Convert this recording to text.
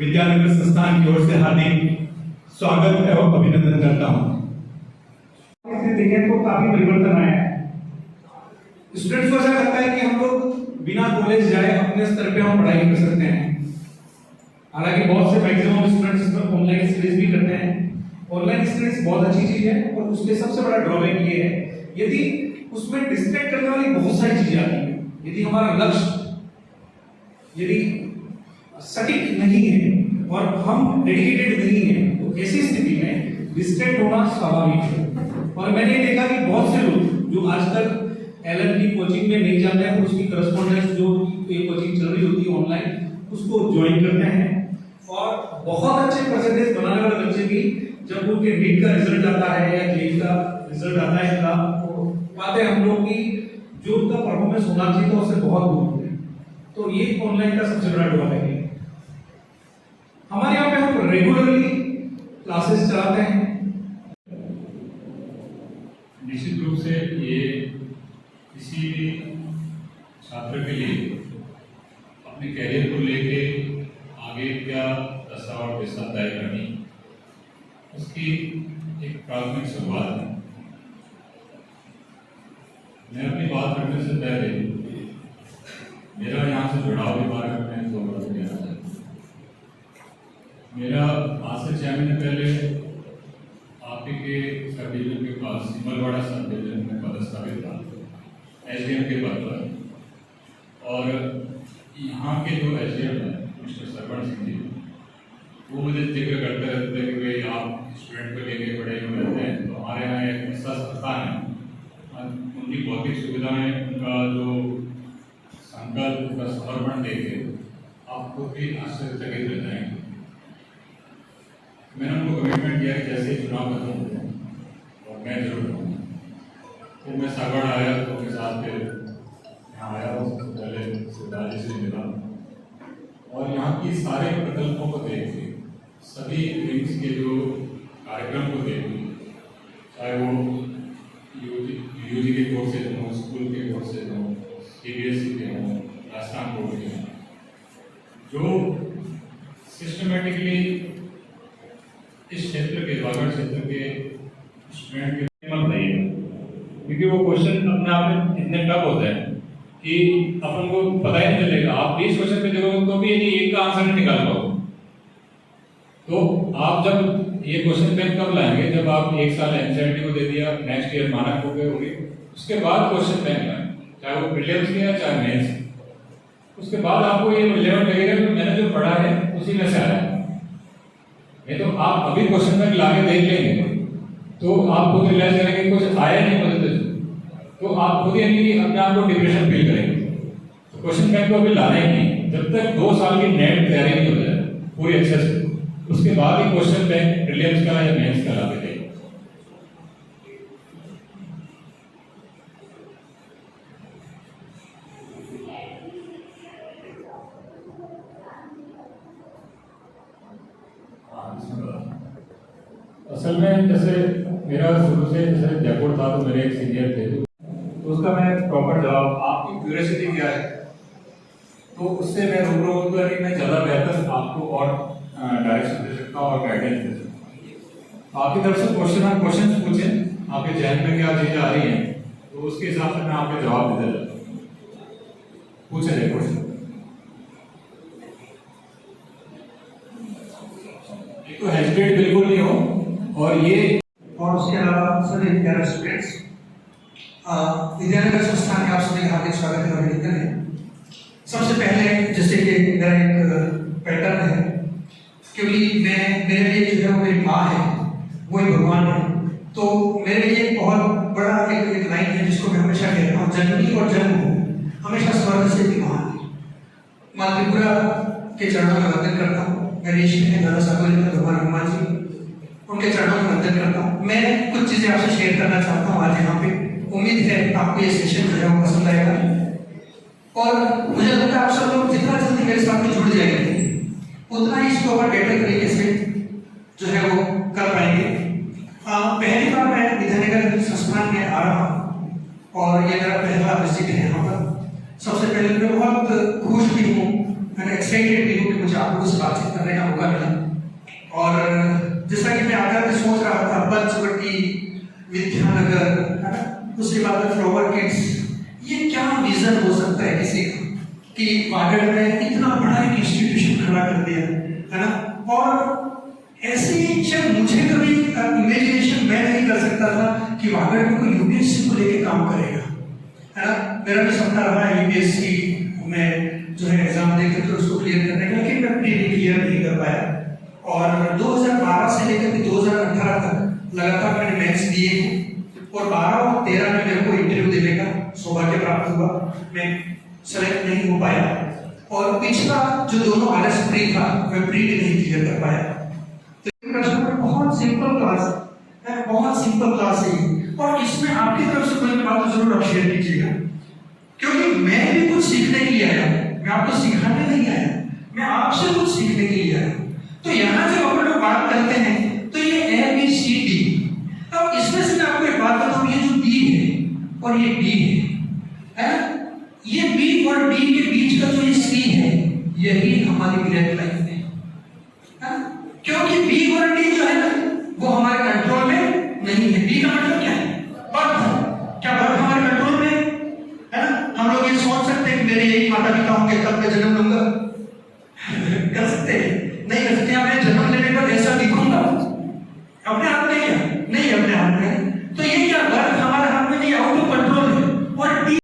विद्यानगर संस्थान की ओर से हार्दिक स्वागत एवं अभिनंदन करता हूं। देखें तो काफी परिवर्तन आया है। स्टूडेंट्स को ऐसा लगता है कि हम लोग बिना कॉलेज जाए अपने स्तर पे हम पढ़ाई कर सकते हैं। हालांकि बहुत से मैक्सिमम स्टूडेंट्स ऑनलाइन स्टडीज भी करते हैं। ऑनलाइन स्टडीज बहुत अच्छी चीज है और उसके सबसे बड़ा ड्रॉबैक ये है यदि उसमें डिस्ट्रैक्ट करने वाली बहुत सारी चीजें आती हैं। यदि हमारा लक्ष्य यदि सटीक नहीं है और हम डेडिकेटेड नहीं है तो ऐसी स्थिति में डिस्ट्रैक्ट होना स्वाभाविक है। और मैंने देखा कि बहुत से लोग जो आज तक एलएन की कोचिंग में नहीं जाते हैं उसकी करस्पॉन्डेंस जो ये कोचिंग चल रही होती है ऑनलाइन उसको ज्वाइन करते हैं और बहुत अच्छे परसेंटेज बनाने वाले बच्चे भी जब उनके नीट का रिजल्ट आता है या जेईई का रिजल्ट आता है तो पाते हैं हम लोग की जो उनका परफॉर्मेंस होना चाहिए तो उससे बहुत दूर होते हैं। तो ये ऑनलाइन का सबसे बड़ा ड्रॉबैक है। हमारे यहाँ पे हम रेगुलरली क्लासेस चलाते हैं। निश्चित रूप से ये किसी भी छात्र के लिए अपने कैरियर को लेके आगे क्या दशा और दिशा तय करनी उसकी एक प्राथमिक शुरुआत है। मैं अपनी बात करने से पहले मेरा यहाँ से जुड़ाव के बारे में मैं 2 बात कहना चाहता हूँ। मेरा आज से 6 महीने पहले आपके सब डिवीजन के पास सिमलवाड़ा सब डिवीजन में पदस्थापित था एसडीएम के पद पर। और यहाँ के जो एसडीएम है मिस्टर सरवण सिंह जी वो मुझे जिक्र करते रहते थे कि भाई आप स्टूडेंट को लेके पढ़ाई में रहते हैं तो हमारे यहाँ एक ऐसा संस्था है उनकी भौतिक सुविधाएं उनका जो संकल्प उनका समर्पण देखे आप खुद भी आश्चर्यचकित रह जाएंगे। मैंने उनको कमिटमेंट किया कि जैसे चुनाव खत्म होते हैं और मैं जरूर रहूँगा। फिर मैं सागवाड़ आया तो उनके साथ फिर यहाँ आया सबसे पहले सिद्धार्थ जी से मिला और यहाँ की सारे प्रकल्पों को देख के सभी विंग्स के जो कार्यक्रम को देख के चाहे वो यूजी के कोर्सेज हों स्कूल के कोर्सेज हों सीबीएसई के हों राजस्थान बोर्ड के हों जो सिस्टमेटिकली इस क्षेत्र के बागड़ क्षेत्र के स्टूडेंट के मत नहीं है क्योंकि वो क्वेश्चन अपने आप में इतने टफ होते हैं कि अपन को पता ही नहीं चलेगा। आप 20 क्वेश्चन पे देखोगे तो भी यदि एक का आंसर नहीं निकाल पाओगे तो आप जब ये क्वेश्चन बैंक कब लाएंगे जब आप 1 साल एनसीईआरटी को दे दिया नेक्स्ट ईयर मानक हो गए होगी उसके बाद क्वेश्चन बैंक लाएं चाहे वो प्रीलिम्स के या चाहे मेंस। उसके बाद आपको ये रिलेवेंट लगेगा कि मैंने जो पढ़ा है उसी में से आया है। नहीं तो आप अभी क्वेश्चन बैंक लाके देख लेंगे तो आप खुद रियलाइज करेंगे कुछ आया नहीं बदलते तो आप खुद यानी कि अपने आप को डिप्रेशन फील करेंगे। तो क्वेश्चन बैंक को अभी लाना ही नहीं जब तक 2 साल की नेट तैयारी नहीं हो जाए पूरी अच्छे से उसके बाद ही क्वेश्चन बैंक प्रीलिम्स का या मेंस का लाके देंगे। असल में जैसे मेरा शुरू से जैसे जयपुर था तो मेरे एक सीनियर थे तो उसका मैं प्रॉपर जवाब आपकी क्यूरियोसिटी क्या है तो उससे मैं रूबरू हूँ तो मैं ज़्यादा बेहतर आपको और डायरेक्शन दे सकता हूँ और गाइडेंस दे सकता हूँ। आपकी तरफ से क्वेश्चन पूछें आपके जहन में क्या चीज़ें आ रही हैं तो उसके हिसाब से मैं आपको जवाब दे देता हूँ। पूछे जाए क्वेश्चन एक तो हेजिटेट बिल्कुल नहीं हो और ये और उसके अलावा सभी प्यारे स्टूडेंट्स विद्यानगर संस्थान के आप सभी का हार्दिक स्वागत है अभिनंदन है। सबसे पहले जैसे कि मेरा एक पैटर्न है क्योंकि मेरे लिए जो है वो मेरी माँ है वही भगवान है तो मेरे लिए बहुत बड़ा एक लाइन है जिसको मैं हमेशा कहता हूँ जननी और जन्म हमेशा स्वर्ग से भी महान है। माँ त्रिपुरा के चरणों में वंदन करता हूँ। मेरे इष्ट हैं दादा सागर भगवान हनुमान जी उनके चरणों में वंदन करता हूँ। मैं कुछ चीजें आपसे शेयर करना चाहता हूँ आज यहाँ पे। उम्मीद है आपको ये सेशन जो है वो पसंद आएगा और मुझे लगता है आप सब लोग जितना जल्दी मेरे साथ में जुड़ जाएंगे उतना ही इसको और बेटर तरीके से जो है वो कर पाएंगे। पहली बार मैं विद्यानगर संस्थान में आ रहा हूँ और ये मेरा पहला विजिट है यहाँ पर। सबसे पहले मैं बहुत खुश भी हूँ मैंने एक्साइटेड भी हूँ कि मुझे आप लोगों से बातचीत करने का मौका मिला। और जैसा कि मैं आकर के सोच रहा था, पंचवटी, विद्यानगर, है ना, उसके बाद में फ्लावर किड्स, ये क्या विजन हो सकता है किसी का कि वागड़ में इतना बड़ा एक इंस्टीट्यूशन खड़ा कर दिया, है ना। और ऐसी शायद मुझे कभी इमेजिनेशन मैं नहीं कर सकता था कि वागड़ में कोई यूपीएससी को लेके काम करेगा, है ना। मेरा भी सपना रहा है यूपीएससी में जो है एग्जाम देकर के उसको क्लियर करने का, लेकिन मैं प्री क्लियर नहीं कर पाया। और 2012 से लेकर के 2018 तक लगातार मैंने मेंस दिए हैं और 12 और 13 में मेरे को इंटरव्यू देने का सौभाग्य प्राप्त हुआ। मैं सेलेक्ट नहीं हो पाया और पिछला जो दोनों आरएस प्री था मैं प्री भी नहीं क्लियर कर पाया। तो बहुत सिंपल क्लास है, बहुत सिंपल क्लास है और इसमें आपकी तरफ से कोई बात तो जरूर आप शेयर कीजिएगा, क्योंकि मैं भी कुछ सीखने के लिए आया, मैं आपको सिखाने नहीं आया, मैं आपसे कुछ सीखने के लिए आया। तो यहाँ जब अपन लोग बात करते हैं तो ये ABCD, अब इसमें से मैं आपको एक बात बताऊं, ये जो B है और ये D है ना, ये B और D के बीच का जो ये C है, यही हमारी ग्रेड लाइन है ना? क्योंकि B और D जो है ना वो हमारे कंट्रोल में नहीं है। B का मतलब क्या है? बर्थ। क्या बर्थ हमारे कंट्रोल में है ना? हम लोग ये सोच सकते हैं कि मेरे यही माता पिता होंगे तब मैं जन्म लूंगा, कर सकते हैं? नहीं कर सकते। मैं जन्म लेने पर ऐसा दिखूंगा, अपने आप